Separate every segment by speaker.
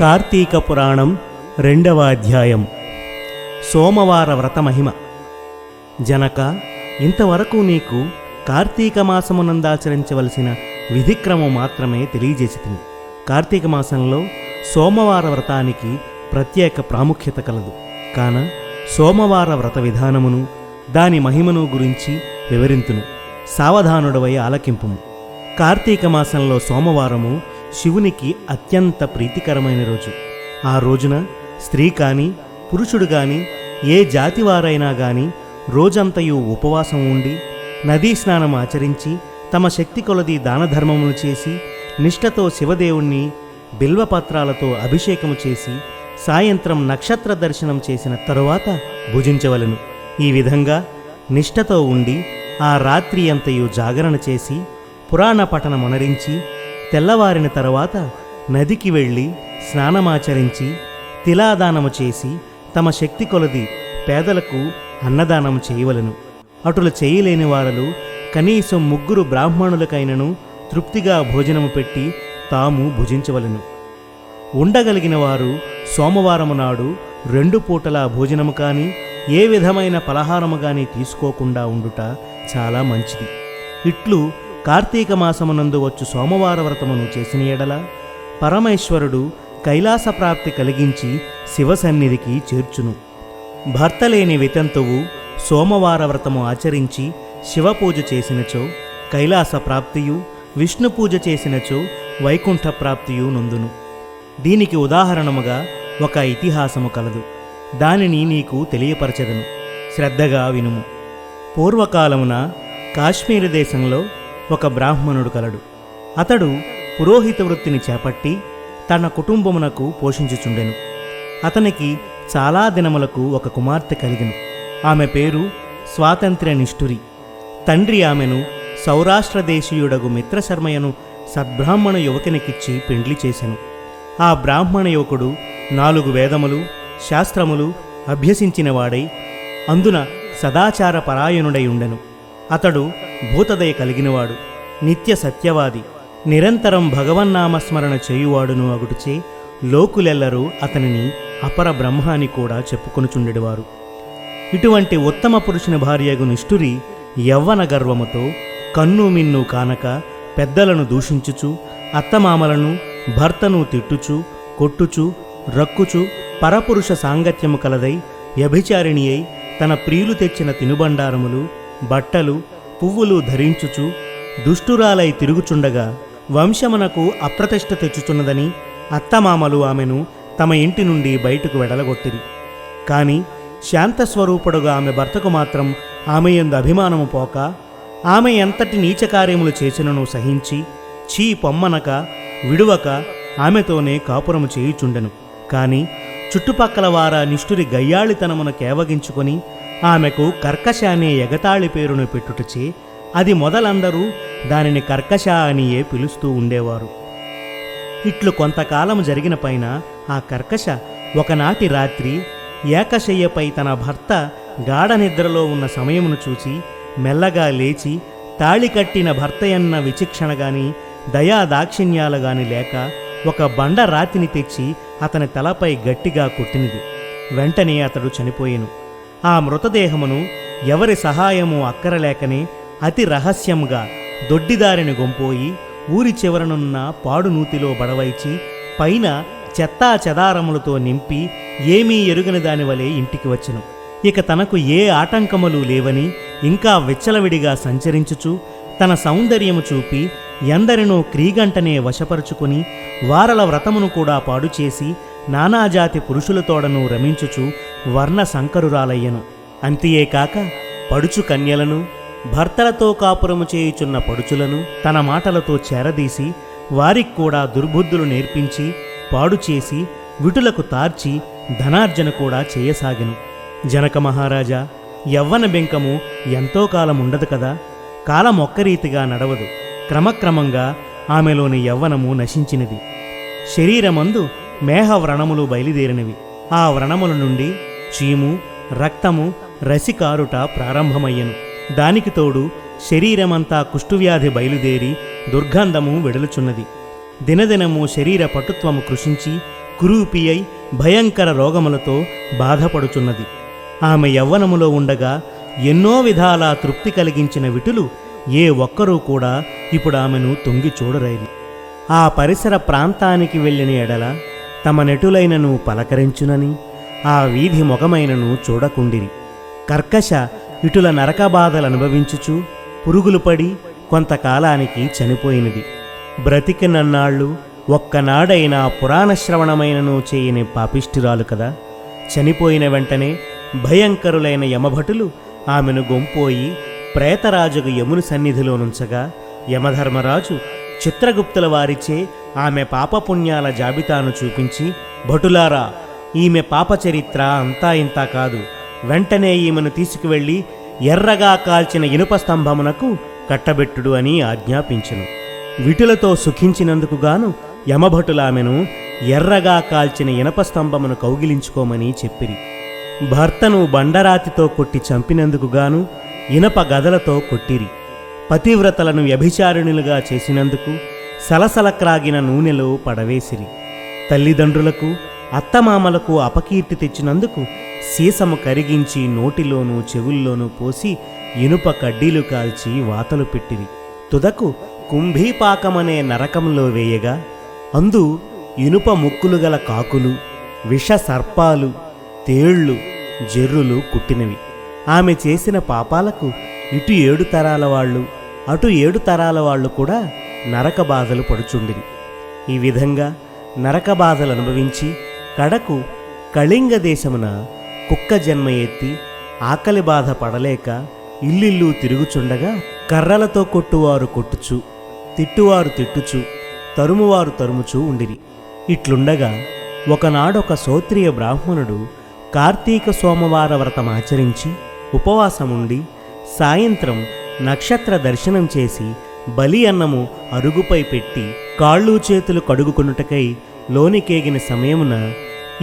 Speaker 1: కార్తీక పురాణం 2వ అధ్యాయం. సోమవార వ్రత మహిమ. జనక, ఇంతవరకు నీకు కార్తీక మాసమునందాచరించవలసిన విధిక్రమం మాత్రమే తెలియజేసితిని. కార్తీక మాసంలో సోమవార వ్రతానికి ప్రత్యేక ప్రాముఖ్యత కలదు. కాన సోమవార వ్రత విధానమును దాని మహిమను గురించి వివరింతును. సావధానుడవై ఆలకింపుము. కార్తీక మాసంలో సోమవారము శివునికి అత్యంత ప్రీతికరమైన రోజు. ఆ రోజున స్త్రీ కాని పురుషుడు గాని ఏ జాతివారైనా గాని రోజంతయు ఉపవాసం ఉండి నదీ స్నానం ఆచరించి తమ శక్తి కొలది దానధర్మములు చేసి నిష్ఠతో శివదేవుణ్ణి బిల్వపత్రాలతో అభిషేకము చేసి సాయంత్రం నక్షత్ర దర్శనం చేసిన తరువాత భుజించవలెను. ఈ విధంగా నిష్ఠతో ఉండి ఆ రాత్రి అంతయు జాగరణ చేసి పురాణ పఠనమునరించి తెల్లవారిన తరువాత నదికి వెళ్ళి స్నానమాచరించి తిలాదానము చేసి తమ శక్తి కొలది పేదలకు అన్నదానము చేయవలెను. అటులు చేయలేని వారలు కనీసం 3 బ్రాహ్మణులకైనను తృప్తిగా భోజనము పెట్టి తాము భుజించవలెను. ఉండగలిగిన వారు సోమవారము నాడు 2 పూటల భోజనము కానీ ఏ విధమైన పలహారము కానీ తీసుకోకుండా ఉండుట చాలా మంచిది. ఇట్లు కార్తీక మాసమునందు వచ్చు సోమవార వ్రతమును చేసిన ఎడల పరమేశ్వరుడు కైలాస ప్రాప్తి కలిగించి శివసన్నిధికి చేర్చును. భర్త లేని వితంతువు సోమవార వ్రతము ఆచరించి శివపూజ చేసినచో కైలాస ప్రాప్తియు, విష్ణు పూజ చేసినచో వైకుంఠ ప్రాప్తియు నొందును. దీనికి ఉదాహరణముగా ఒక ఇతిహాసము కలదు. దానిని నీకు తెలియపరచెదను, శ్రద్ధగా వినుము. పూర్వకాలమున కాశ్మీర దేశంలో ఒక బ్రాహ్మణుడు కలడు. అతడు పురోహిత వృత్తిని చేపట్టి తన కుటుంబమునకు పోషించుచుండెను. అతనికి చాలా దినములకు ఒక కుమార్తె కలిగెను. ఆమె పేరు స్వాతంత్ర్య నిష్ఠురి. తండ్రి ఆమెను సౌరాష్ట్ర దేశీయుడగు మిత్రశర్మయ్యను సద్బ్రాహ్మణ యువకునికిచ్చి పెండ్లి చేసెను. ఆ బ్రాహ్మణ యువకుడు 4 వేదములు శాస్త్రములు అభ్యసించినవాడై అందున సదాచార పరాయణుడై ఉండెను. అతడు భూతదయ కలిగినవాడు, నిత్య సత్యవాది, నిరంతరం భగవన్నామస్మరణ చేయువాడును అగుటుచే లోకులెల్లరూ అతనిని అపర బ్రహ్మ అని కూడా చెప్పుకొనుచుండెడివారు. ఇటువంటి ఉత్తమ పురుషుని భార్యగు నిష్ఠురి యవ్వన గర్వముతో కన్ను మిన్ను కానక పెద్దలను దూషించుచు అత్తమామలను భర్తను తిట్టుచు కొట్టుచు రక్కుచు పరపురుష సాంగత్యము కలదై వ్యభిచారిణి అయి తన ప్రియులు తెచ్చిన తినుబండారములు బట్టలు పువ్వులు ధరించుచు దుష్టురాలై తిరుగుచుండగా వంశమునకు అప్రతిష్ట తెచ్చుచున్నదని అత్తమామలు ఆమెను తమ ఇంటి నుండి బయటకు వెడలగొట్టిరి. కాని శాంతస్వరూపుడుగా ఆమె భర్తకు మాత్రం ఆమె యందు అభిమానము పోక ఆమె ఎంతటి నీచకార్యములు చేసినను సహించి చీ పొమ్మనక విడువక ఆమెతోనే కాపురము చేయుచుండెను. కాని చుట్టుపక్కల వార నిష్ఠురి గయ్యాళితనమున కేవగించుకొని ఆమెకు కర్కశ అనే ఎగతాళి పేరును పెట్టుటచే అది మొదలందరూ దానిని కర్కశ అనియే పిలుస్తూ ఉండేవారు. ఇట్లు కొంతకాలము జరిగిన పైన ఆ కర్కశ ఒకనాటి రాత్రి ఏకశయ్యపై తన భర్త గాఢ నిద్రలో ఉన్న సమయమును చూచి మెల్లగా లేచి తాళి కట్టిన భర్తయన్న విచక్షణగాని దయా దాక్షిణ్యాలుగాని లేక ఒక బండ రాతిని తెచ్చి అతని తలపై గట్టిగా కొట్టినది. వెంటనే అతడు చనిపోయెను. ఆ మృతదేహమును ఎవరి సహాయము అక్కరలేకనే అతి రహస్యంగా దొడ్డిదారిని గొంపోయి ఊరి చివరనున్న పాడునూతిలో బడవైచి పైన చెత్తా చెదారములతో నింపి ఏమీ ఎరుగని దానివలే ఇంటికి వచ్చెను. ఇక తనకు ఏ ఆటంకములు లేవని ఇంకా విచ్చలవిడిగా సంచరించుచు తన సౌందర్యము చూపి ఎందరినో క్రీగంటనే వశపరుచుకుని వారల వ్రతమును కూడా పాడుచేసి నానాజాతి పురుషులతోడను రమించుచు వర్ణ సంకరురాలయ్యను. అంతియేకాక పడుచు కన్యలను భర్తలతో కాపురము చేయుచున్న పడుచులను తన మాటలతో చేరదీసి వారికి కూడా దుర్బుద్ధులు నేర్పించి పాడుచేసి విటులకు తార్చి ధనార్జన కూడా చేయసాగెను. జనక మహారాజా, యవ్వన బెంకము ఎంతో కాలం ఉండదు కదా. కాలం ఒక్కరీతిగా నడవదు. క్రమక్రమంగా ఆమెలోని యవ్వనము నశించినది. శరీరమందు మేహ వ్రణములు బయలుదేరినవి. ఆ వ్రణముల నుండి చీము రక్తము రసికారుట ప్రారంభమయ్యను. దానికి తోడు శరీరమంతా కుష్ఠువ్యాధి బయలుదేరి దుర్గంధము వెడలుచున్నది. దినదినము శరీర పటుత్వము కృషించి కురూపి అయి భయంకర రోగములతో బాధపడుచున్నది. ఆమె యవ్వనములో ఉండగా ఎన్నో విధాల తృప్తి కలిగించిన విటులు ఏ ఒక్కరూ కూడా ఇప్పుడు ఆమెను తొంగి చూడరైరి. ఆ పరిసర ప్రాంతానికి వెళ్ళిన ఎడల తమ నెటులైనను పలకరించునని ఆ వీధి మొగమైనను చూడకుండిరి. కర్కశ ఇటుల నరకబాధలు అనుభవించుచు పురుగులు పడి కొంతకాలానికి చనిపోయినది. బ్రతికినన్నాళ్ళు ఒక్కనాడైనా పురాణ శ్రవణమైనను చేయని పాపిష్ఠురాలు కదా. చనిపోయిన వెంటనే భయంకరులైన యమభటులు ఆమెను గొంపోయి ప్రేతరాజుకు యముని సన్నిధిలోనుంచగా యమధర్మరాజు చిత్రగుప్తుల వారిచే ఆమె పాపపుణ్యాల జాబితాను చూపించి, భటులారా, ఈమె పాపచరిత్ర అంతా ఇంతా కాదు, వెంటనే ఈమెను తీసుకువెళ్ళి ఎర్రగా కాల్చిన ఇనుప స్తంభమునకు కట్టబెట్టుడు అని ఆజ్ఞాపించెను. విటులతో సుఖించినందుకుగాను యమభటులామెను ఎర్రగా కాల్చిన ఇనప స్తంభమును కౌగిలించుకోమని చెప్పిరి. భర్తను బండరాతితో కొట్టి చంపినందుకుగాను ఇనప గదలతో కొట్టిరి. పతివ్రతలను వ్యభిచారిణులుగా చేసినందుకు సలసలక్రాగిన నూనెలో పడవేసిరి. తల్లిదండ్రులకు అత్తమామలకు అపకీర్తి తెచ్చినందుకు సీసము కరిగించి నోటిలోనూ చెవుల్లోనూ పోసి ఇనుప కడ్డీలు కాల్చి వాతలు పెట్టిరి. తుదకు కుంభీపాకమనే నరకంలో వేయగా అందు ఇనుప ముక్కులు గల కాకులు, విష సర్పాలు, తేళ్లు, జెర్రులు కుట్టినవి. ఆమె చేసిన పాపాలకు ఇటు 7 తరాల వాళ్ళు అటు 7 తరాల వాళ్ళు కూడా నరక బాధలు పడుచుండిరి. ఈ విధంగా నరక బాధలు అనుభవించి కడకు కళింగ దేశమున కుక్క జన్మ ఎత్తి ఆకలి బాధ పడలేక ఇల్లిల్లు తిరుగుచుండగా కర్రలతో కొట్టువారు కొట్టుచు, తిట్టువారు తిట్టుచు, తరుమువారు తరుముచూ ఉండిరి. ఇట్లుండగా ఒకనాడొక శ్రోత్రియ బ్రాహ్మణుడు కార్తీక సోమవార వ్రతమాచరించి ఉపవాసముండి సాయంత్రం నక్షత్ర దర్శనం చేసి బలి అన్నము అరుగుపై పెట్టి కాళ్ళు చేతులు కడుగుకొనుటకై లోనికేగిన సమయమున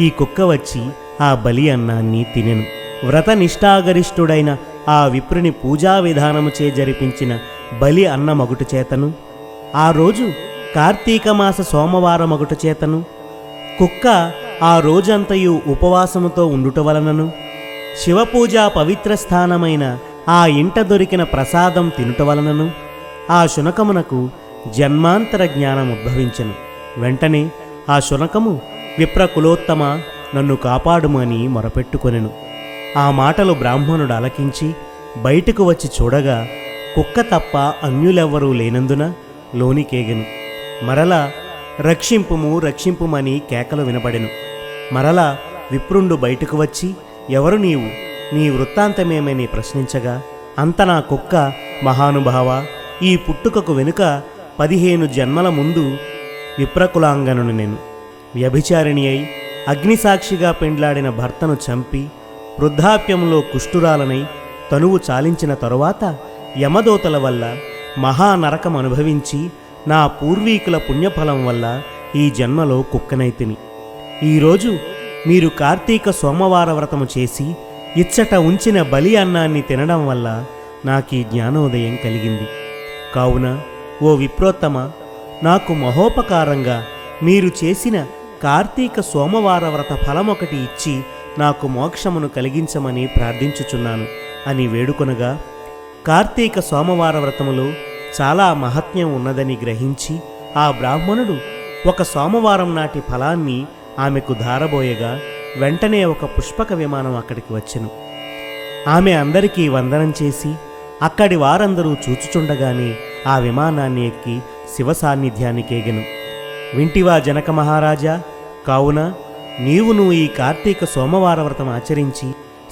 Speaker 1: ఈ కుక్క వచ్చి ఆ బలి అన్నాన్ని తినెను. వ్రతనిష్ఠాగరిష్ఠుడైన ఆ విప్రుని పూజా విధానముచే జరిపించిన బలి అన్న మగుటు చేతను, ఆ రోజు కార్తీక మాస సోమవార మగుటు చేతను, కుక్క ఆ రోజంతయు ఉపవాసముతో ఉండుట వలనను, శివపూజా పవిత్ర స్థానమైన ఆ ఇంట దొరికిన ప్రసాదం తినుట వలనను ఆ శునకమునకు జన్మాంతర జ్ఞానం ఉద్భవించెను. వెంటనే ఆ శునకము, విప్రకులోత్తమ, నన్ను కాపాడుము అని మొరపెట్టుకొనెను. ఆ మాటలు బ్రాహ్మణుడు ఆలకించి బయటకు వచ్చి చూడగా కుక్క తప్ప అన్యులెవ్వరూ లేనందున లోనికేగెను. మరలా రక్షింపుము రక్షింపుమని కేకలు వినబడెను. మరలా విప్రుండు బయటకు వచ్చి, ఎవరు నీవు, నీ వృత్తాంతమేమని ప్రశ్నించగా, అంత నా కుక్క మహానుభావ, ఈ పుట్టుకకు వెనుక 15 జన్మల ముందు విప్రకులాంగనుని నేను వ్యభిచారిణి అయి అగ్నిసాక్షిగా పెండ్లాడిన భర్తను చంపి వృద్ధాప్యంలో కుష్ఠురాలనై తనువు చాలించిన తరువాత యమదూతల వల్ల మహానరకం అనుభవించి నా పూర్వీకుల పుణ్యఫలం వల్ల ఈ జన్మలో కుక్కనైతిని. ఈరోజు మీరు కార్తీక సోమవార వ్రతము చేసి ఇచ్చట ఉంచిన బలి అన్నాన్ని తినడం వల్ల నాకీ జ్ఞానోదయం కలిగింది. కావున ఓ విప్రోత్తమ, నాకు మహోపకారంగా మీరు చేసిన కార్తీక సోమవార వ్రత ఫలమొకటి ఇచ్చి నాకు మోక్షమును కలిగించమని ప్రార్థించుచున్నాను అని వేడుకొనగా, కార్తీక సోమవార వ్రతములో చాలా మహత్యం ఉన్నదని గ్రహించి ఆ బ్రాహ్మణుడు ఒక సోమవారం నాటి ఫలాన్ని ఆమెకు ధారబోయగా వెంటనే ఒక పుష్పక విమానం అక్కడికి వచ్చెను. ఆమె అందరికీ వందనం చేసి అక్కడి వారందరూ చూచుచుండగానే ఆ విమానాన్ని ఎక్కి శివ సాన్నిధ్యానికేగెను. వింటివా జనక మహారాజా, కావున నీవును ఈ కార్తీక సోమవార వ్రతం ఆచరించి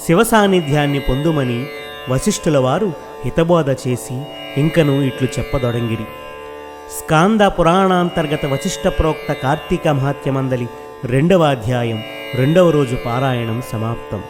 Speaker 1: శివ సాన్నిధ్యాన్ని పొందుమని వశిష్ఠుల వారు హితబోధ చేసి ఇంకను ఇట్లు చెప్పదొడంగిరి. స్కాంద పురాణాంతర్గత వశిష్ఠ ప్రోక్త కార్తీక మహాత్యమందలి 2వ అధ్యాయం 2వ రోజు పారాయణం సమాప్తం.